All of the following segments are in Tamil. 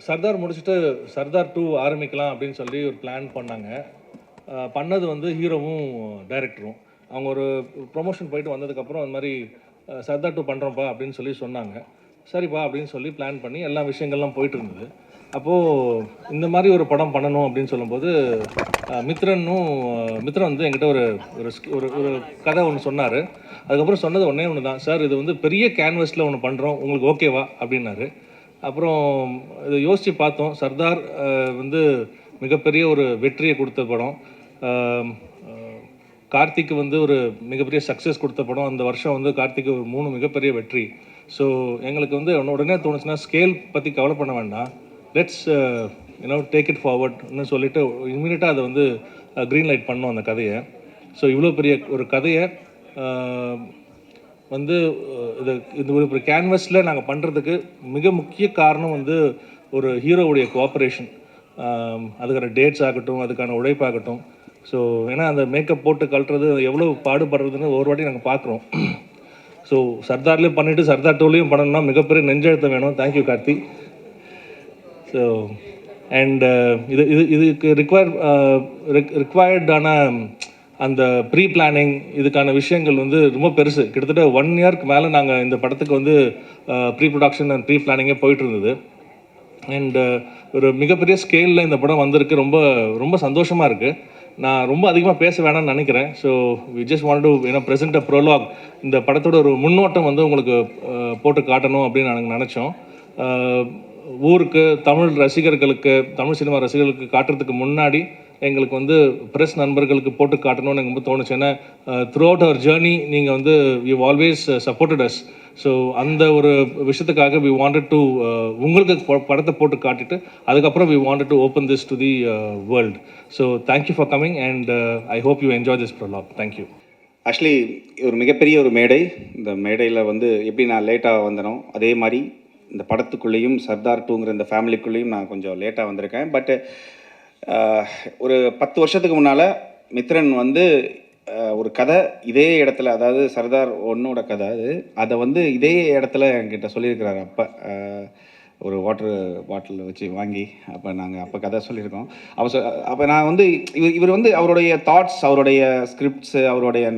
சர்தார் முடிச்சுட்டு சர்தார் 2 ஆரம்பிக்கலாம் அப்படின்னு சொல்லி ஒரு பிளான் பண்ணாங்க. பண்ணது வந்து ஹீரோவும் டைரக்டரும். அவங்க ஒரு ப்ரொமோஷன் போயிட்டு வந்ததுக்கப்புறம் அந்த மாதிரி சர்தார் 2 பண்ணுறோம்ப்பா அப்படின்னு சொல்லி சொன்னாங்க. சரிப்பா அப்படின்னு சொல்லி பிளான் பண்ணி எல்லா விஷயங்கள்லாம் போயிட்டு இருந்தது. அப்போது இந்த மாதிரி ஒரு படம் பண்ணணும் அப்படின்னு சொல்லும்போது மித்ரன் வந்து என்கிட்ட ஒரு ஒரு ஒரு கதை ஒன்று சொன்னார். அதுக்கப்புறம் சொன்னது ஒன்று தான், சார் இது வந்து பெரிய கேன்வஸில் ஒன்று பண்ணுறோம், உங்களுக்கு ஓகேவா அப்படின்னாரு. அப்புறம் இதை யோசித்து பார்த்தோம். சர்தார் வந்து மிகப்பெரிய ஒரு வெற்றியை கொடுத்த படம். கார்த்திக்கு வந்து ஒரு மிகப்பெரிய சக்ஸஸ் கொடுத்த படம். அந்த வருஷம் வந்து கார்த்திக்கு ஒரு 3 மிகப்பெரிய வெற்றி. ஸோ எங்களுக்கு வந்து உடனே தோணுச்சுன்னா ஸ்கேல் பற்றி கவலை பண்ண வேண்டாம், லெட்ஸ் டேக் இட் ஃபார்வர்ட்னு சொல்லிவிட்டு இமீடியட்டாக அதை வந்து க்ரீன் லைட் பண்ணோம் அந்த கதையை. ஸோ இவ்வளோ பெரிய ஒரு கதையை வந்து இந்த ஒரு கேன்வஸில் நாங்கள் பண்ணுறதுக்கு மிக முக்கிய காரணம் வந்து ஒரு ஹீரோவுடைய கோஆப்ரேஷன். அதுக்கான டேட்ஸ் ஆகட்டும், அதுக்கான உழைப்பாகட்டும். ஸோ ஏன்னா அந்த மேக்கப் போட்டு கழட்டுறது எவ்வளோ பாடுபடுறதுன்னு ஒரு வாட்டி நாங்கள் பார்க்குறோம். ஸோ சர்தார்லேயும் பண்ணிவிட்டு சர்தார் 2லையும் பண்ணணும்னா மிகப்பெரிய நெஞ்செழுத்தம் வேணும். தேங்க்யூ கார்த்தி. ஸோ அண்ட் இதுக்கு ரிக்வயர்டான அந்த ப்ரீ பிளானிங், இதுக்கான விஷயங்கள் வந்து ரொம்ப பெருசு. கிட்டத்தட்ட 1 இயர்க்கு மேலே நாங்கள் இந்த படத்துக்கு வந்து ப்ரீ ப்ரொடக்ஷன் அண்ட் ப்ரீ பிளானிங்கே போயிட்டு இருந்தது. அண்டு ஒரு மிகப்பெரிய ஸ்கேலில் இந்த படம் வந்திருக்கு. ரொம்ப ரொம்ப சந்தோஷமாக இருக்குது. நான் ரொம்ப அதிகமாக பேச வேணாம்னு நினைக்கிறேன். So we just want to present a prologue. இந்த படத்தோட ஒரு முன்னோட்டம் வந்து உங்களுக்கு போட்டு காட்டணும் அப்படின்னு நாங்கள் நினச்சோம். ஊருக்கு, தமிழ் ரசிகர்களுக்கு, தமிழ் சினிமா ரசிகர்களுக்கு காட்டுறதுக்கு முன்னாடி எங்களுக்கு வந்து ப்ரெஸ் நண்பர்களுக்கு போட்டு காட்டணும்னு எனக்கு ரொம்ப தோணுச்சு. ஏன்னா த்ரூ அவுட் அவர் ஜேர்னி நீங்கள் வந்து you always supported as. So அந்த ஒரு விஷயத்துக்காக வி வாண்டட் டு உங்களுக்கு படத்தை போட்டு காட்டிட்டு அதுக்கப்புறம் we wanted to open this to the world. So thank you for coming and I hope you enjoy this prologue. Thank you. Actually ஒரு மிகப்பெரிய ஒரு மேடை. இந்த மேடையில் வந்து எப்படி நான் லேட்டாக வந்தனோ அதே மாதிரி இந்த படத்துக்குள்ளேயும் சர்தார் 2ங்கிற இந்த ஃபேமிலிக்குள்ளேயும் நான் கொஞ்சம் லேட்டாக வந்திருக்கேன். பட்டு ஒரு 10 வருஷத்துக்கு முன்னால் மித்ரன் வந்து ஒரு கதை இதே இடத்துல, அதாவது சர்தார் 1ஓட கதை அதை வந்து இதே இடத்துல என்கிட்ட சொல்லியிருக்கிறாரு. அப்போ ஒரு வாட்டர் பாட்டில் வச்சு வாங்கி அப்போ கதை சொல்லியிருக்கோம். அப்போ நான் வந்து இவர் வந்து அவருடைய தாட்ஸ், அவருடைய ஸ்கிரிப்ட்ஸு, அவருடைய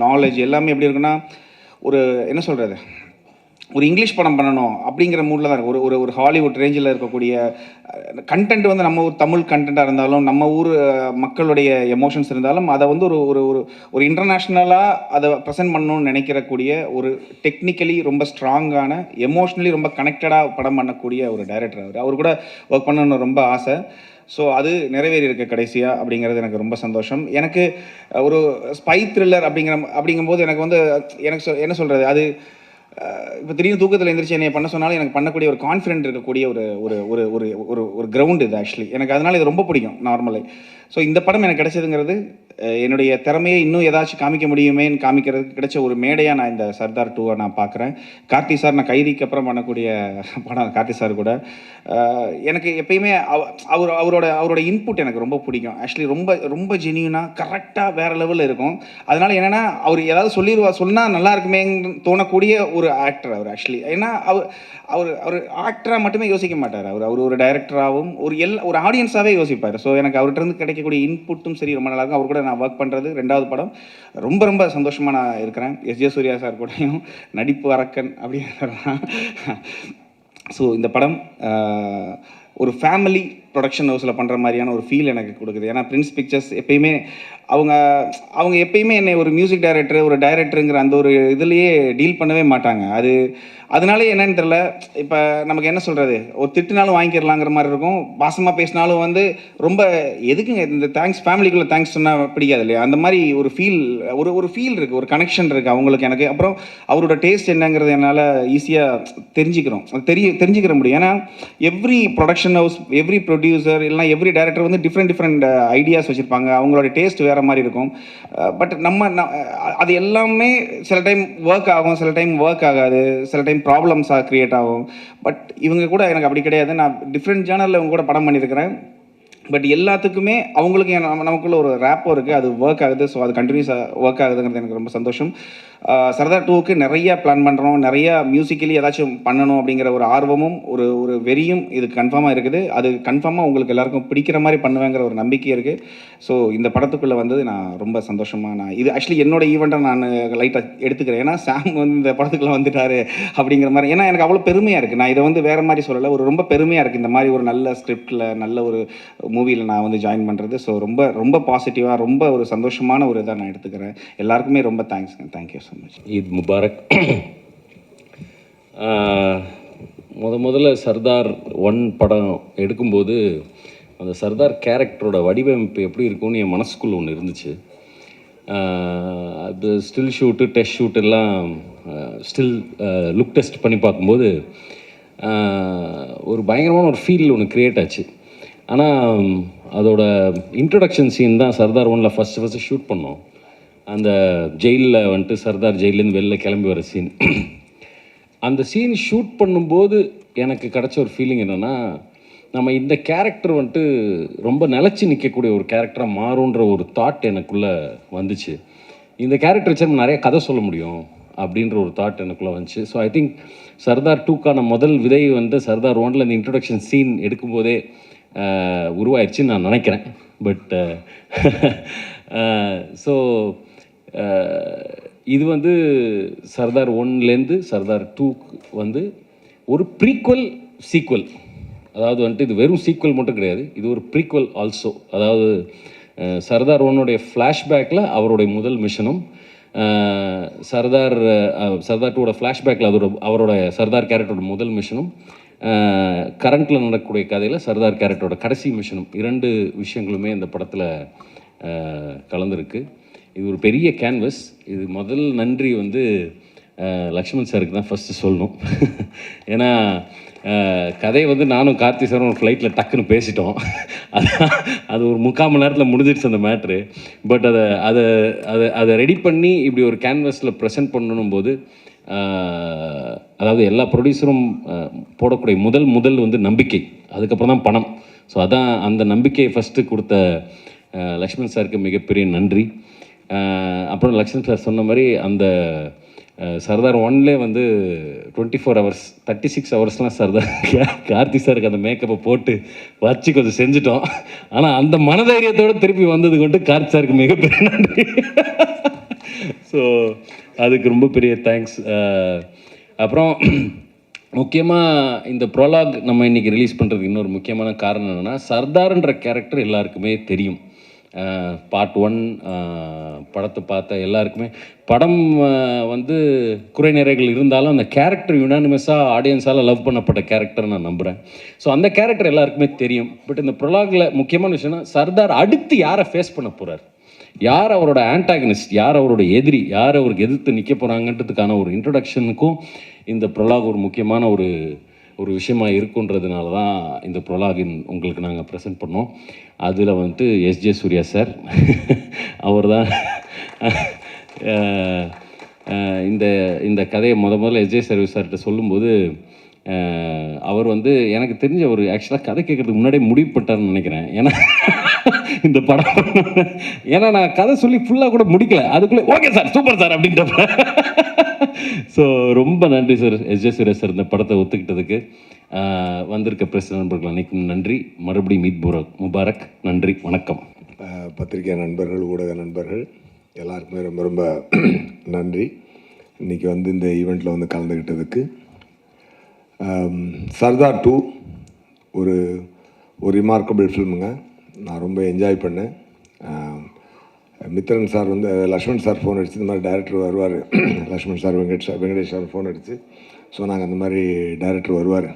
நாலேஜ் எல்லாமே எப்படி இருக்குன்னா, ஒரு என்ன சொல்கிறது, ஒரு இங்கிலீஷ் படம் பண்ணணும் அப்படிங்கிற மூடில் தான் இருக்குது. ஒரு ஹாலிவுட் ரேஞ்சில் இருக்கக்கூடிய கண்டென்ட் வந்து நம்ம ஊர் தமிழ் கண்டென்ட்டாக இருந்தாலும், நம்ம ஊர் மக்களுடைய எமோஷன்ஸ் இருந்தாலும், அதை வந்து ஒரு இன்டர்நேஷ்னலாக அதை ப்ரெசென்ட் பண்ணணும்னு நினைக்கிறக்கூடிய ஒரு டெக்னிக்கலி ரொம்ப ஸ்ட்ராங்கான, எமோஷ்னலி ரொம்ப கனெக்டடாக படம் பண்ணக்கூடிய ஒரு டைரக்டர். அவர் கூட ஒர்க் பண்ணணும்னு ரொம்ப ஆசை. ஸோ அது நிறைவேறி இருக்க கடைசியாக அப்படிங்கிறது எனக்கு ரொம்ப சந்தோஷம். எனக்கு ஒரு ஸ்பை த்ரில்லர் அப்படிங்கும்போது எனக்கு வந்து என்ன சொல்கிறது, அது இப்போ திடீர்னு தூக்கத்தில் எழுந்திரிச்சு என்னை பண்ண சொன்னாலும் எனக்கு பண்ணக்கூடிய ஒரு கான்ஃபிடென்ட் இருக்கக்கூடிய ஒரு ஒரு ஒரு ஒரு ஒரு ஒரு கிரவுண்ட் இது ஆக்சுவலி. எனக்கு அதனால் இது ரொம்ப பிடிக்கும் நார்மலி. ஸோ இந்த படம் எனக்கு கிடைச்சதுங்கிறது என்னுடைய திறமையை இன்னும் ஏதாச்சும் காமிக்க முடியுமேன்னு காமிக்கிறதுக்கு கிடைச்ச ஒரு மேடையாக நான் இந்த சர்தார் 2 நான் பார்க்குறேன். கார்த்தி சார், நான் கைதிக்கு அப்புறம் பண்ணக்கூடிய படம் கார்த்தி சார் கூட. எனக்கு எப்பயுமே அவரோட இன்புட் எனக்கு ரொம்ப பிடிக்கும் ஆக்சுவலி. ரொம்ப ரொம்ப ஜெனியூனாக கரெக்டாக வேறு லெவலில் இருக்கும். அதனால் என்னென்னா அவர் ஏதாவது சொன்னால் நல்லா இருக்குமேன்னு தோணக்கூடிய ஒரு ஆக்டர் அவர் ஆக்சுவலி. ஏன்னா அவர் ஆக்டராக மட்டுமே யோசிக்க மாட்டார். அவர் ஒரு டைரக்டராகவும் ஒரு ஆடியன்ஸாகவே யோசிப்பார். ஸோ எனக்கு அவர்கிட்ட கிடைக்கக்கூடிய இன்புட்டும் சரி ரொம்ப நல்லாயிருக்கும். அவர் கூட நான் ஒர்க் பண்ணுறது 2வது படம். ரொம்ப ரொம்ப சந்தோஷமாக நான் இருக்கிறேன். எஸ்.ஜே. சூர்யா சார் கூடயும் நடிப்பு அரக்கன் அப்படின்னு. ஸோ இந்த படம் ஒரு ஃபேமிலி ப்ரொடக்ஷன் ஹவுஸில் பண்ணுற மாதிரியான ஒரு ஃபீல் எனக்கு கொடுக்குது. ஏன்னா பிரின்ஸ் பிக்சர்ஸ் எப்பயுமே அவங்க எப்பயுமே என்னை ஒரு மியூசிக் டைரக்டர், ஒரு டைரக்டருங்கிற அந்த ஒரு இதுலேயே டீல் பண்ணவே மாட்டாங்க. அதனாலே என்னன்னு தெரில, இப்போ நமக்கு என்ன சொல்கிறது, ஒரு திட்டுனாலும் வாங்கிக்கிறலாங்கிற மாதிரி இருக்கும். பாசமாக பேசினாலும் வந்து ரொம்ப எதுக்குங்க இந்த தேங்க்ஸ், ஃபேமிலிக்குள்ளே தேங்க்ஸ் சொன்னால் பிடிக்காது இல்லையா, அந்த மாதிரி ஒரு ஃபீல் இருக்குது, ஒரு கனெக்ஷன் இருக்குது அவங்களுக்கு எனக்கு. அப்புறம் அவரோட டேஸ்ட் என்னங்கிறது என்னால் ஈஸியாக தெரிஞ்சுக்கிற முடியும். ஏன்னா every production house, every producer இல்லைனா எவ்ரி டைரக்டர் வந்து டிஃப்ரெண்ட் ஐடியாஸ் வச்சுருப்பாங்க. அவங்களோட டேஸ்ட் வேறு மாதிரி இருக்கும். பட் அது எல்லாமே சில டைம் ஒர்க் ஆகும், சில டைம் ஒர்க் ஆகாது, சில டைம் ப்ராப்ளம்ஸாக க்ரியேட் ஆகும். பட் இவங்க கூட எனக்கு அப்படி கிடையாது. நான் டிஃப்ரெண்ட் ஜேர்னலில் இவங்க கூட படம் பண்ணியிருக்கிறேன். பட் எல்லாத்துக்குமே அவங்களுக்கு நமக்குள்ள ஒரு ரேப்போ இருக்குது, அது ஒர்க் ஆகுது. ஸோ அது கண்டினியூஸாக ஒர்க் ஆகுதுங்கிறது எனக்கு ரொம்ப சந்தோஷம். சர்தார் டூவுக்கு நிறைய பிளான் பண்ணுறோம், நிறைய மியூசிக்கலி ஏதாச்சும் பண்ணணும் அப்படிங்கிற ஒரு ஆர்வமும் ஒரு ஒரு வெறியும் இது கன்ஃபார்மாக இருக்குது. அது கன்ஃபார்மாக உங்களுக்கு எல்லாருக்கும் பிடிக்கிற மாதிரி பண்ணுவேங்கிற ஒரு நம்பிக்கை இருக்குது. ஸோ இந்த படத்துக்குள்ளே வந்தது நான் ரொம்ப சந்தோஷமாக, நான் இது ஆக்சுவலி என்னோட ஈவெண்ட்டை நான் லைட்டாக எடுத்துக்கிறேன். ஏன்னா சாம் வந்து இந்த படத்துக்குள்ளே வந்துட்டாரு அப்படிங்கிற மாதிரி. ஏன்னா எனக்கு அவ்வளோ பெருமையாக இருக்குது. நான் இதை வந்து வேறு மாதிரி சொல்லலை, ஒரு ரொம்ப பெருமையாக இருக்குது இந்த மாதிரி ஒரு நல்ல ஸ்கிரிப்டில் நல்ல ஒரு மூவியில் நான் வந்து ஜாயின் பண்ணுறது. ஸோ ரொம்ப ரொம்ப பாசிட்டிவாக ரொம்ப ஒரு சந்தோஷமான ஒரு இதாக நான் எடுத்துக்கிறேன். எல்லாருக்குமே ரொம்ப தேங்க்ஸ்ங்க. Thank you so much. Eid Mubarak. முதல்ல சர்தார் 1 படம் எடுக்கும்போது அந்த சர்தார் கேரக்டரோட வடிவமைப்பு எப்படி இருக்கும்னு என் மனசுக்குள்ளே ஒன்று இருந்துச்சு. அது ஸ்டில் ஷூட்டு, டெஸ்ட் ஷூட் எல்லாம் ஸ்டில் லுக் டெஸ்ட் பண்ணி பார்க்கும்போது ஒரு பயங்கரமான ஒரு ஃபீல் ஒன்று க்ரியேட் ஆச்சு. ஆனால் அதோட இன்ட்ரொடக்ஷன் சீன் தான் சர்தார் 1ல் ஃபஸ்ட்டு ஷூட் பண்ணோம். அந்த ஜெயிலில் வந்துட்டு சர்தார் ஜெயிலேருந்து வெளில கிளம்பி வர சீன். அந்த சீன் ஷூட் பண்ணும்போது எனக்கு கிடச்ச ஒரு ஃபீலிங் என்னென்னா, நம்ம இந்த கேரக்டர் வந்துட்டு ரொம்ப நிலச்சி நிற்கக்கூடிய ஒரு கேரக்டராக மாறுன்ற ஒரு தாட் எனக்குள்ளே வந்துச்சு. இந்த கேரக்டர் வச்சு நம்ம நிறைய கதை சொல்ல முடியும் அப்படின்ற ஒரு தாட் எனக்குள்ளே வந்துச்சு. ஸோ ஐ திங்க் சர்தார் 2க்கான முதல் விதை வந்து சர்தார் 1ல் இந்த இன்ட்ரொடக்ஷன் சீன் எடுக்கும்போதே உருவாயிருச்சுன்னு நான் நினைக்கிறேன். பட் ஸோ இது வந்து சர்தார் 1லேருந்து சர்தார் 2க்கு வந்து ஒரு ப்ரீக்வல் சீக்வல். அதாவது வந்துட்டு இது வெறும் சீக்வல் மட்டும் கிடையாது, இது ஒரு ப்ரீக்வல் ஆல்சோ. அதாவது சர்தார் 1உடைய ஃப்ளாஷ்பேக்கில் அவருடைய முதல் மிஷனும், சர்தார் 2ஓட ஃப்ளாஷ்பேக்கில் அவரோட சர்தார் கேரக்டரோட முதல் மிஷனும், கரண்ட்டில் நடக்கக்கூடிய கதையில் சர்தார் கேரக்டரோட கடைசி மிஷனும், 2 விஷயங்களுமே இந்த படத்தில் கலந்துருக்கு. இது ஒரு பெரிய கேன்வஸ். இது முதல் நன்றி வந்து லக்ஷ்மண் சாருக்கு தான் ஃபஸ்ட்டு சொல்லணும். ஏன்னா கதையை வந்து நானும் கார்த்தி சாரும் ஒரு ஃப்ளைட்டில் டக்குன்னு பேசிட்டோம். அது ஒரு 3/4 மணி நேரத்தில் முடிஞ்சிடுச்சு அந்த மேட்ரு. பட் அதை ரெடி பண்ணி இப்படி ஒரு கேன்வஸில் ப்ரெசென்ட் பண்ணணும் போது, அதாவது எல்லா ப்ரொடியூசரும் போடக்கூடிய முதல் வந்து நம்பிக்கை, அதுக்கப்புறம் தான் பணம். ஸோ அதான் அந்த நம்பிக்கையை ஃபஸ்ட்டு கொடுத்த லக்ஷ்மண் சாருக்கு மிகப்பெரிய நன்றி. அப்புறம் லக்ஷ்மண் சார் சொன்ன மாதிரி அந்த சர்தார் 1லே வந்து 24 hours 36 ஹவர்ஸ்லாம் சர்தார் கார்த்தி சாருக்கு அந்த மேக்கப்பை போட்டு வச்சு கொஞ்சம் செஞ்சுட்டோம். ஆனால் அந்த மனதைரியத்தோடு திருப்பி வந்தது கொண்டு கார்த்தி சாருக்கு மிகப்பெரிய நன்றி. ஸோ அதுக்கு ரொம்ப பெரிய தேங்க்ஸ். அப்புறம் முக்கியமாக இந்த ப்ரோலாக் நம்ம இன்றைக்கி ரிலீஸ் பண்ணுறதுக்கு இன்னொரு முக்கியமான காரணம் என்னென்னா, சர்தார்ன்ற கேரக்டர் எல்லாருக்குமே தெரியும். பார்ட் 1 படத்தை பார்த்த எல்லாருக்குமே படம் வந்து குறை நிறைகள் இருந்தாலும் அந்த கேரக்டர் யுனானிமஸாக ஆடியன்ஸால் லவ் பண்ணப்பட்ட கேரக்டர் நான் நம்புகிறேன். ஸோ அந்த கேரக்டர் எல்லாருக்குமே தெரியும். பட் இந்த ப்ரொலாகில் முக்கியமான விஷயம்னா, சர்தார் அடுத்து யாரை ஃபேஸ் பண்ண போகிறார், யார் அவரோட ஆன்டாகனிஸ்ட், யார் அவரோட எதிரி, யார் அவருக்கு எதிர்த்து நிற்க போகிறாங்கன்றதுக்கான ஒரு இன்ட்ரொடக்ஷனுக்கும் இந்த ப்ரொலாக் ஒரு முக்கியமான ஒரு விஷயமாக இருக்குன்றதுனால தான் இந்த ப்ரொலாகின் உங்களுக்கு நாங்கள் ப்ரெசென்ட் பண்ணோம். அதில் வந்துட்டு எஸ்ஜே சூர்யா சார் அவர் தான் இந்த கதையை முதல்ல எஸ்ஜே சார்கிட்ட சொல்லும்போது, அவர் வந்து எனக்கு தெரிஞ்ச ஒரு ஆக்சுவலாக கதை கேட்குறதுக்கு முன்னாடியே முடிவு பண்ணிட்டார்னு நினைக்கிறேன். ஏன்னா இந்த படம் ஏன்னா நான் கதை சொல்லி ஃபுல்லாக கூட முடிக்கல, அதுக்குள்ளே ஓகே சார் சூப்பர் சார் அப்படின்றப்ப. ஸோ ரொம்ப நன்றி சார் எஸ்ஜே சூர்யா சார் இந்த படத்தை ஒத்துக்கிட்டதுக்கு. வந்திருக்க பிரஸ் நண்பர்கள் அனைக்கும் நன்றி. மறுபடியும் ஈத் முபாரக். நன்றி, வணக்கம். பத்திரிகை நண்பர்கள், ஊடக நண்பர்கள் எல்லாருக்குமே ரொம்ப ரொம்ப நன்றி. இன்றைக்கி வந்து இந்த ஈவெண்ட்டில் வந்து கலந்துக்கிட்டதுக்கு. சர்தார் 2 ஒரு ரிமார்க்கபிள் ஃபில்முங்க. நான் ரொம்ப என்ஜாய் பண்ணேன். மித்ரன் சார் வந்து லக்ஷ்மண் சார் ஃபோன் அடிச்சு இந்த மாதிரி டைரக்டர் வருவார், Lakshman sir Venkatesh sir phone அடிச்சு சொன்னாங்க இந்த மாதிரி டைரக்டர் வருவார்,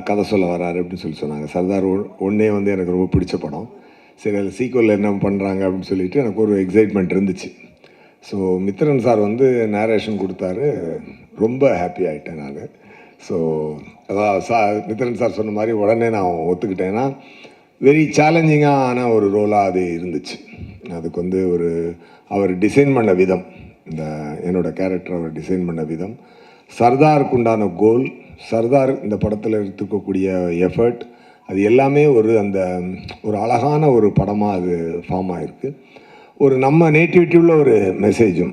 கதை சொல்ல வராரு அப்படின்னு சொன்னாங்க. சர்தார் 1 வந்து எனக்கு ரொம்ப பிடிச்ச படம். சரி அதில் சீக்வலில் என்ன பண்ணுறாங்க அப்படின்னு சொல்லிட்டு எனக்கு ஒரு எக்ஸைட்மெண்ட் இருந்துச்சு. ஸோ மித்ரன் சார் வந்து நேரேஷன் கொடுத்தாரு, ரொம்ப ஹாப்பி ஆகிட்டேன் நான். ஸோ அதான் மித்ரன் சார் சொன்ன மாதிரி உடனே நான் ஒத்துக்கிட்டேன்னா, வெரி சேலஞ்சிங்கான ஒரு ரோலாக அது இருந்துச்சு. அதுக்கு வந்து அவர் டிசைன் பண்ண விதம், இந்த என்னோடய கேரக்டர் அவர் டிசைன் பண்ண விதம், சர்தாருக்கு உண்டான கோல், சர்தார் இந்த படத்தில் எடுத்துக்கக்கூடிய எஃபர்ட், அது எல்லாமே ஒரு அழகான ஒரு படமாக அது ஃபார்ம் ஆகிருக்கு. ஒரு நம்ம நேட்டிவிட்டி உள்ள ஒரு மெசேஜும்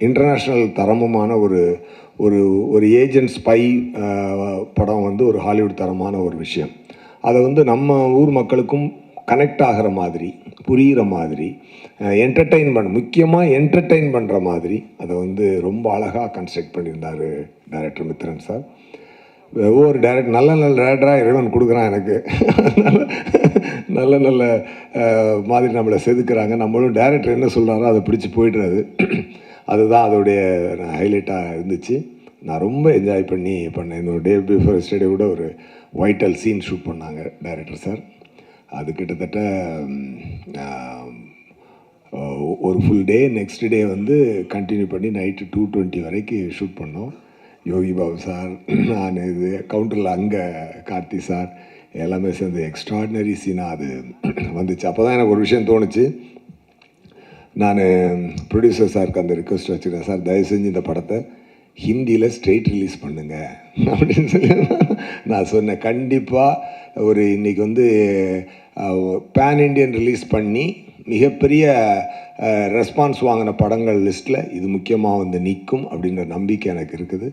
இன்டர்நேஷ்னல் தரமுமான ஒரு ஒரு ஒரு ஏஜென்ட் ஸ்பை படம் வந்து ஒரு ஹாலிவுட் தரமான ஒரு விஷயம். அதை வந்து நம்ம ஊர் மக்களுக்கும் கனெக்ட் ஆகிற மாதிரி, புரிகிற மாதிரி, முக்கியமாக என்டர்டெயின் பண்ணுற மாதிரி அதை வந்து ரொம்ப அழகாக கன்ஸ்ட்ரக்ட் பண்ணியிருந்தார் டைரக்டர் மித்ரன் சார். ஒவ்வொரு டைரக்டர் நல்ல நல்ல டைரக்டராக இறைவன் கொடுக்குறான் எனக்கு. நல்ல நல்ல மாதிரி நம்மளை செதுக்குறாங்க. நம்மளும் டைரக்டர் என்ன சொல்கிறாரோ அதை பிடிச்சி போய்டுறது. அதுதான் அதோடைய ஹைலைட்டாக இருந்துச்சு. நான் ரொம்ப என்ஜாய் பண்ணேன். இந்த டே பிஃபோர் எஸ்டர்டே கூட ஒரு வைட்டல் சீன் ஷூட் பண்ணாங்க டைரக்டர் சார். அது கிட்டத்தட்ட ஒரு ஃபுல் டே, நெக்ஸ்ட் டே வந்து கண்டினியூ பண்ணி நைட்டு 2:20 வரைக்கும் ஷூட் பண்ணோம். யோகி பாபு சார், நான் இது கவுண்டரில் அங்கே கார்த்தி சார் எல்லாமே சேர்ந்து எக்ஸ்ட்ராடினரி சீனாக அது வந்துச்சு. அப்போ தான் எனக்கு ஒரு விஷயம் தோணுச்சு. நான் ப்ரொடியூசர் சாருக்கு அந்த ரிக்வெஸ்ட் வச்சுருக்கேன், சார் தயவு செஞ்சு இந்த படத்தை ஹிந்தியில் ஸ்ட்ரெயிட் ரிலீஸ் பண்ணுங்க அப்படின்னு சொல்லி நான் சொன்னேன். கண்டிப்பாக ஒரு இன்றைக்கி வந்து பேன் இண்டியன் ரிலீஸ் பண்ணி மிகப்பெரிய ரெஸ்பான்ஸ் வாங்கின படங்கள் லிஸ்ட்டில் இது முக்கியமாக வந்து நிற்கும் அப்படின்ற நம்பிக்கை எனக்கு இருக்குது.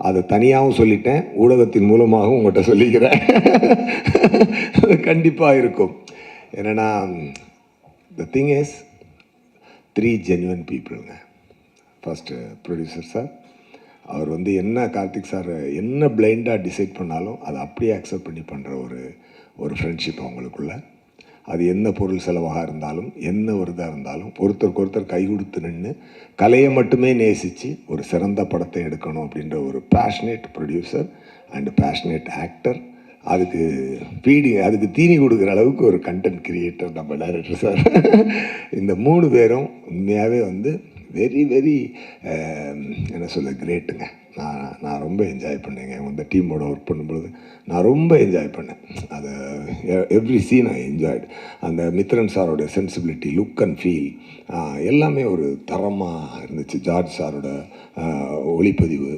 அதை தனியாகவும் சொல்லிட்டேன், ஊடகத்தின் மூலமாகவும் உங்கள்கிட்ட சொல்லிக்கிறேன். கண்டிப்பாக இருக்கும். என்னென்னா த திங் இஸ் 3 ஜென்யூன் பீப்புளுங்க. ஃபஸ்ட்டு ப்ரொடியூசர் சார், அவர் வந்து என்ன கார்த்திக் சார் என்ன பிளைண்டாக டிசைட் பண்ணாலும் அதை அப்படியே அக்செப்ட் பண்ணி பண்ணுற ஒரு ஃப்ரெண்ட்ஷிப் அவங்களுக்குள்ள. அது என்ன பொருள் செலவாக இருந்தாலும், என்ன ஒரு இதாக இருந்தாலும் ஒருத்தருக்கு ஒருத்தர் கை கொடுத்து நின்று கலையை மட்டுமே நேசித்து ஒரு சிறந்த படத்தை எடுக்கணும் அப்படின்ற ஒரு passionate producer and passionate actor. அதுக்கு தீனி கொடுக்குற அளவுக்கு ஒரு கண்டென்ட் கிரியேட்டர் நம்ம டைரக்டர் சார். இந்த 3 பேரும் உண்மையாகவே வந்து வெரி வெரி என்ன சொல்ல கிரேட்டுங்க. நான் ரொம்ப என்ஜாய் பண்ணேங்க. இந்த டீமோட ஒர்க் பண்ணும்பொழுது நான் ரொம்ப என்ஜாய் பண்ணேன். அதை எவ்ரி சீன் ஐ என்ஜாய்டு. அந்த மித்ரன் சாரோட சென்சிபிலிட்டி, லுக் அண்ட் ஃபீல் எல்லாமே ஒரு தரமாக இருந்துச்சு. ஜார்ஜ் சாரோட ஒளிப்பதிவு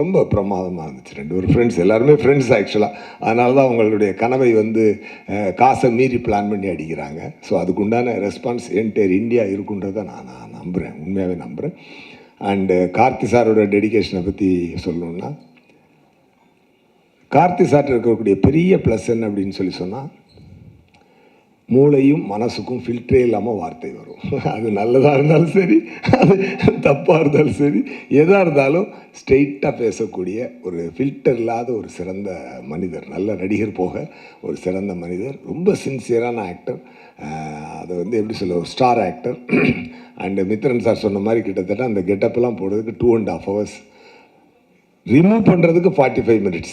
ரொம்ப பிரமாதமாக இருந்துச்சு. 2 பேரும் ஃப்ரெண்ட்ஸ், எல்லாருமே ஃப்ரெண்ட்ஸ் ஆக்சுவலாக. அதனால தான் அவங்களுடைய கனவை வந்து காசை மீறி பிளான் பண்ணி அடிக்கிறாங்க. ஸோ அதுக்குண்டான ரெஸ்பான்ஸ் என்டையர் இந்தியா இருக்குன்றதை நான் நம்புகிறேன், உண்மையாகவே நம்புகிறேன். அண்டு கார்த்தி சாரோட டெடிகேஷனை பற்றி சொல்லணுன்னா, கார்த்தி சார்ட்ட இருக்கக்கூடிய பெரிய ப்ளஸ் என்ன அப்படின்னு சொன்னால், மூளையும் மனசுக்கும் ஃபில்டரே இல்லாமல் வார்த்தை வரும். அது நல்லதாக இருந்தாலும் சரி, அது தப்பாக இருந்தாலும் சரி, எதாக இருந்தாலும் ஸ்ட்ரெயிட்டாக பேசக்கூடிய ஒரு ஃபில்டர் இல்லாத ஒரு சிறந்த மனிதர். நல்ல நடிகர் போக ஒரு சிறந்த மனிதர். ரொம்ப சின்சியரான ஆக்டர். அதை வந்து எப்படி சொல்ல, ஒரு star actor. And Mithran sir சொன்ன மாதிரி கிட்டத்தட்ட அந்த கெட்டப்பெல்லாம் போடுறதுக்கு 2.5 hours, ரிமூவ் பண்ணுறதுக்கு 45 minutes.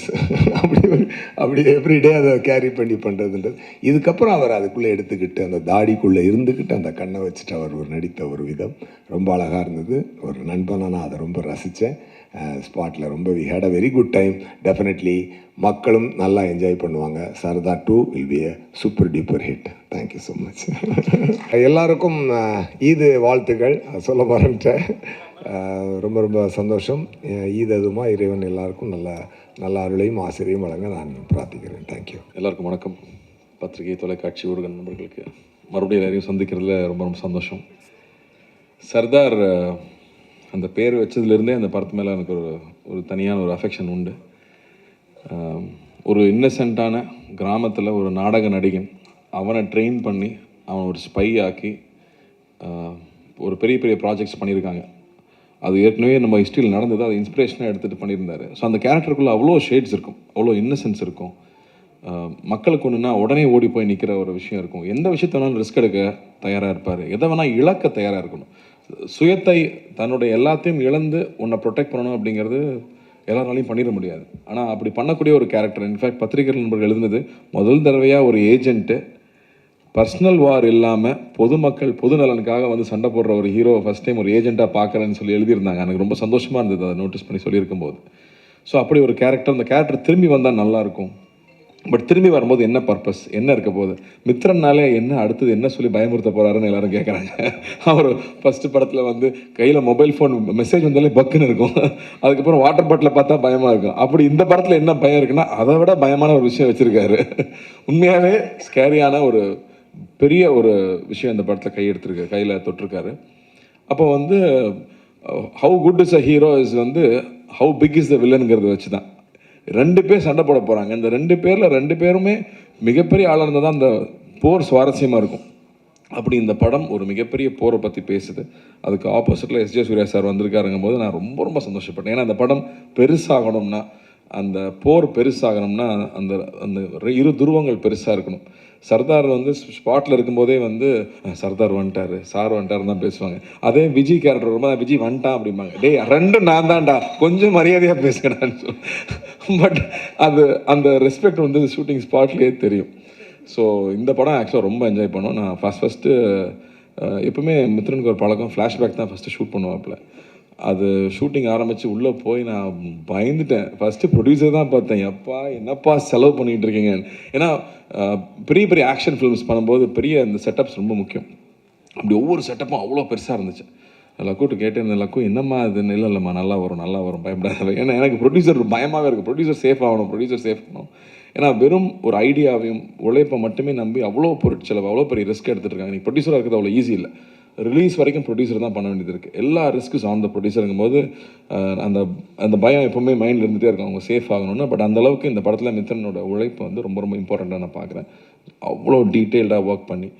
அப்படி எவ்ரிடே அதை கேரி பண்ணி பண்ணுறதுன்றது. இதுக்கப்புறம் அவர் அதுக்குள்ளே எடுத்துக்கிட்டு அந்த தாடிக்குள்ளே இருந்துக்கிட்டு அந்த கண்ணை வச்சுட்டு அவர் நடித்த ஒரு விதம் ரொம்ப அழகாக இருந்தது. ஒரு நண்பனாக நான் அதை ரொம்ப ரசித்தேன். ஸ்பாட்டில் ரொம்ப we had a very good time. Definitely மக்களும் நல்லா என்ஜாய் பண்ணுவாங்க. Sardar 2 will be a super duper hit. Thank you so much. எல்லாருக்கும் ஈது வாழ்த்துக்கள் சொல்ல மறந்துட்டேன். ரொம்ப ரொம்ப சந்தோஷம். ஈத் அதுமா இறைவன் எல்லாருக்கும் நல்ல அருளையும் ஆசிரியையும் வழங்க நான் பிரார்த்திக்கிறேன். தேங்க்யூ. எல்லாருக்கும் வணக்கம். பத்திரிகை, தொலைக்காட்சி, ஊடக நண்பர்களுக்கு மறுபடியும் எல்லாரையும் சந்திக்கிறதுல ரொம்ப ரொம்ப சந்தோஷம். சர்தார் அந்த பேர் வச்சதுலேருந்தே அந்த படத்து மேலே எனக்கு ஒரு தனியான ஒரு அஃபெக்ஷன் உண்டு. ஒரு இன்னசென்ட்டான கிராமத்தில் ஒரு நாடக நடிகன், அவனை ட்ரெயின் பண்ணி அவன் ஒரு ஸ்பை ஆக்கி ஒரு பெரிய பெரிய ப்ராஜெக்ட்ஸ் பண்ணியிருக்காங்க. அது ஏற்கனவே நம்ம ஹிஸ்ட்ரியில் நடந்தது, அதை இன்ஸ்பிரேஷனாக எடுத்துகிட்டு பண்ணியிருந்தார். ஸோ அந்த கேரக்டருக்குள்ளே அவ்வளோ ஷேட்ஸ் இருக்கும், அவ்வளோ இன்னசென்ஸ் இருக்கும். மக்களுக்கு ஒன்றுனா உடனே ஓடி போய் நிற்கிற ஒரு விஷயம் இருக்கும். எந்த விஷயத்த வேணாலும் ரிஸ்க் எடுக்க தயாராக இருப்பார், எதை வேணால் இழக்க தயாராக இருக்கணும். சுயத்தை, தன்னுடைய எல்லாத்தையும் இழந்து உன்னை ப்ரொடெக்ட் பண்ணணும் அப்படிங்கிறது எல்லாராலையும் பண்ணிட முடியாது. ஆனால் அப்படி பண்ணக்கூடிய ஒரு கேரக்டர். இன்ஃபேக்ட் பத்திரிகை நண்பர்கள் எழுதுனது, முதல் தடவையாக ஒரு ஏஜென்ட்டு பர்சனல் வார் இல்லாமல் பொதுமக்கள் பொது நலனுக்காக வந்து சண்டை போடுற ஒரு ஹீரோ ஃபஸ்ட் டைம் ஒரு ஏஜென்ட்டாக பார்க்குறேன்னு சொல்லி எழுதியிருந்தாங்க. எனக்கு ரொம்ப சந்தோஷமாக இருந்தது அதை நோட்டீஸ் பண்ணி சொல்லியிருக்கும் போது. ஸோ அப்படி ஒரு கேரக்டர், அந்த கேரக்டர் திரும்பி வந்தால் நல்லாயிருக்கும். பட் திரும்பி வரும்போது என்ன பர்பஸ், என்ன இருக்க போகுது, மித்ரன்னாலே என்ன அடுத்தது என்ன சொல்லி பயமுறுத்த போகிறாருன்னு எல்லாரும் கேட்குறாங்க. அவர் ஃபஸ்ட்டு படத்தில் வந்து கையில் மொபைல் ஃபோன் மெசேஜ் வந்தாலே பக்குன்னு இருக்கும், அதுக்கப்புறம் வாட்டர் பாட்டில் பார்த்தா பயமாக இருக்கும். அப்படி இந்த படத்தில் என்ன பயம் இருக்குன்னா அதை விட பயமான ஒரு விஷயம் வச்சுருக்காரு. உண்மையாகவே ஸ்கேரியான ஒரு பெரிய ஒரு விஷயம் இந்த படத்தில் கையில் தொட்டிருக்காரு. அப்போ வந்து how good is a hero is வந்து ஹவு பிக் இஸ் த வில்லனுங்கிறத வச்சு தான் 2 பேர் சண்டை போட போகிறாங்க. இந்த 2 பேரில் 2 பேருமே மிகப்பெரிய ஆளாக இருந்தால் தான் அந்த போர் சுவாரஸ்யமாக இருக்கும். அப்படி இந்த படம் ஒரு மிகப்பெரிய போரை பற்றி பேசுது. அதுக்கு ஆப்போசிட்டில் எஸ்ஜே சூர்யா சார் வந்திருக்காருங்கும் போது நான் ரொம்ப ரொம்ப சந்தோஷப்பட்டேன். ஏன்னா அந்த படம் பெருசாகணும்னா, அந்த போர் பெருசாகணும்னா அந்த அந்த இரு துருவங்கள் பெருசாக இருக்கணும். சர்தார் வந்து ஸ்பாட்டில் இருக்கும்போதே வந்து சர்தார் வந்துட்டார், சார் வந்துட்டாருன்னு தான் பேசுவாங்க. அதே விஜய் கேரக்டர் வரும்போது விஜய் வந்துட்டான் அப்படிம்பாங்க. டேய் 2ம் நான் தான்டா, கொஞ்சம் மரியாதையாக பேசுகிறேன்னு சொல்லி. பட் அது அந்த ரெஸ்பெக்ட் வந்து ஷூட்டிங் ஸ்பாட்லேயே தெரியும். ஸோ இந்த படம் ஆக்சுவலாக ரொம்ப என்ஜாய் பண்ணோம். நான் ஃபஸ்ட்டு எப்பவுமே மித்ரனுக்கு ஒரு பழக்கம், ஃப்ளாஷ்பேக் தான் ஃபஸ்ட்டு ஷூட் பண்ணுவாப்பில். அது ஷூட்டிங் ஆரம்பித்து உள்ளே போய் நான் பயந்துட்டேன். ஃபஸ்ட்டு ப்ரொடியூசர் தான் பார்த்தேன், எப்பா என்னப்பா செலவு பண்ணிகிட்டு இருக்கீங்க. ஏன்னா பெரிய பெரிய ஆக்ஷன் ஃபிலிம்ஸ் பண்ணும்போது பெரிய இந்த செட்டப்ஸ் ரொம்ப முக்கியம். அப்படி ஒவ்வொரு செட்டப்பும் அவ்வளோ பெருசாக இருந்துச்சு. லக்கூட்டு கேட்டேன், லக்கு என்னம்மா இது? இல்லைம்மா நல்லா வரும் பயப்படாத. ஏன்னா எனக்கு ப்ரொடியூசர் பயமாகவே இருக்குது. ப்ரொடியூசர் சேஃப் ஆகணும். ஏன்னா வெறும் ஒரு ஐடியாவையும் உழைப்பை மட்டுமே நம்பி அவ்வளோ பொருட்செலவு, அவ்வளோ பெரிய ரிஸ்க் எடுத்துகிட்டு இருக்காங்க. நீ ப்ரொடியூசராக இருக்கிறது அவ்வளோ ஈஸி இல்லை. ரிலீஸ் வரைக்கும் ப்ரொடியூசர் தான் பண்ண வேண்டியது இருக்குது. எல்லா ரிஸ்க்கும் ஆன் த ப்ரொடியூசருங்கும் போது அந்த அந்த பயம் எப்போவுமே மைண்டில் இருந்துகிட்டே இருக்கும், அவங்க சேஃப் ஆகணும்னு. பட் அந்தளவுக்கு இந்த படத்தில் மித்ரனோட உழைப்பு வந்து ரொம்ப ரொம்ப இம்பார்ட்டண்ட்டாக நான் பார்க்குறேன். அவ்வளோ டீட்டெயில்டாக ஒர்க் பண்ணி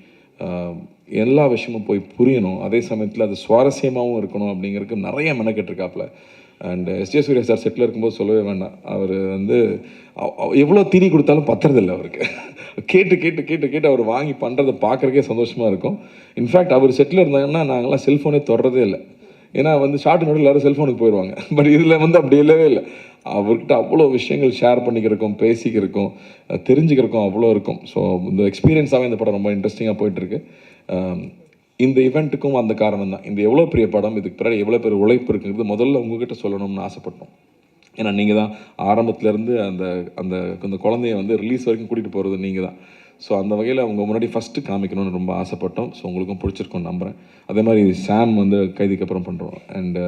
எல்லா விஷயமும் போய் புரியணும், அதே சமயத்தில் அது சுவாரஸ்யமாகவும் இருக்கணும் அப்படிங்கிறதுக்கு நிறைய மெனக்கெட்டிருக்காப்புல. அண்ட் எஸ்ஜே சூர்யா சார் செட்டில் இருக்கும்போது சொல்லவே வேண்டாம். அவர் வந்து எவ்வளோ தீனி கொடுத்தாலும் பத்துறதில்லை அவருக்கு. கேட்டு அவர் வாங்கி பண்ணுறதை பார்க்குறக்கே சந்தோஷமாக இருக்கும். இன்ஃபேக்ட் அவர் செட்டில் இருந்தாங்கன்னா நாங்கள்லாம் செல்ஃபோனே தொடரதே இல்லை. ஏன்னா வந்து ஷார்ட் நோட்டில் எல்லாரும் செல்ஃபோனுக்கு போயிடுவாங்க. பட் இதில் வந்து அப்படி இல்லவே இல்லை. அவர்கிட்ட அவ்வளோ விஷயங்கள் ஷேர் பண்ணிக்கிறக்கும், பேசிக்கிறக்கும், தெரிஞ்சுக்கிறக்கும் அவ்வளோ இருக்கும். ஸோ இந்த எக்ஸ்பீரியன்ஸாகவே இந்த படம் ரொம்ப இன்ட்ரெஸ்டிங்காக போயிட்டுருக்கு. இந்த ஈவெண்ட்டுக்கும் அந்த காரணம் தான். இந்த எவ்வளோ பெரிய படம், இதுக்கு பின்னாடி எவ்வளோ பெரிய உழைப்பு இருக்குங்கிறது முதல்ல உங்ககிட்ட சொல்லணும்னு ஆசைப்பட்டோம். ஏன்னா நீங்கள் தான் ஆரம்பத்துலேருந்து அந்த அந்த அந்த குழந்தைய வந்து ரிலீஸ் வரைக்கும் கூட்டிகிட்டு போகிறது நீங்கள் தான். ஸோ அந்த வகையில் அவங்க முன்னாடி ஃபஸ்ட்டு காமிக்கணும்னு ரொம்ப ஆசைப்பட்டோம். ஸோ உங்களுக்கும் பிடிச்சிருக்கும்னு நம்புகிறேன். அதே மாதிரி சாம் வந்து கைதிக்கு அப்புறம் பண்ணுறோம். அண்டு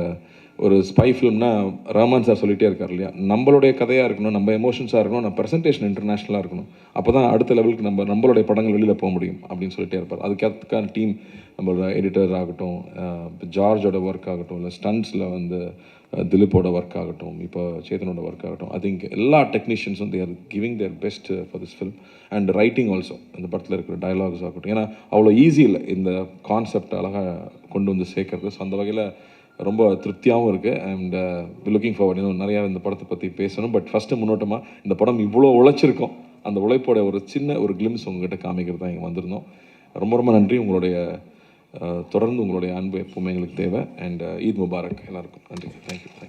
ஒரு ஸ்பை ஃபிலிம்னா ரஹ்மான் சார் சொல்லிகிட்டே இருக்கார் இல்லையா, நம்மளுடைய கதையாக இருக்கணும், நம்ம எமோஷன்ஸாக இருக்கணும், நம்ம ப்ரெசன்டேஷன் இன்டர்நேஷ்னலாக இருக்கணும். அப்போ தான் அடுத்த லெவலுக்கு நம்மளுடைய படங்கள் வெளியில் போக முடியும் அப்படின்னு சொல்லிட்டே இருப்பார். அதுக்கான டீம், நம்மளோட எடிட்டர் ஆகட்டும், ஜார்ஜோட ஒர்க் ஆகட்டும், இல்லை ஸ்டண்ட்ஸில் வந்து திலீப்போட ஒர்க் ஆகட்டும், இப்போ சேதனோட ஒர்க் ஆகட்டும், ஐ திங்க் எல்லா டெக்னீஷியன்ஸும் they are giving their best for this film. And writing also, இந்த படத்தில் இருக்கிற டயலாக்ஸ் ஆகட்டும், ஏன்னா அவ்வளோ ஈஸி இல்லை இந்த கான்செப்ட் அழகாக கொண்டு வந்து சேர்க்கறது. ஸோ அந்த வகையில் ரொம்ப திருப்தியாகவும் இருக்குது. And looking forward. இன்னும் நிறையா இந்த படத்தை பற்றி பேசணும். பட் ஃபஸ்ட்டு முன்னோட்டமாக இந்த படம் இவ்வளோ உழைச்சிருக்கோம், அந்த உழைப்போட ஒரு சின்ன ஒரு கிளிம்ஸ் உங்கள்கிட்ட காமிக்கிறது தான் இங்கே வந்திருந்தோம். ரொம்ப ரொம்ப நன்றி. உங்களுடைய தொடர்ந்து உங்களுடைய அன்பு எப்பவுமே எங்களுக்கு தேவை. அண்ட் ஈத் முபாரக் எல்லாருக்கும். நன்றி. தேங்க்யூ.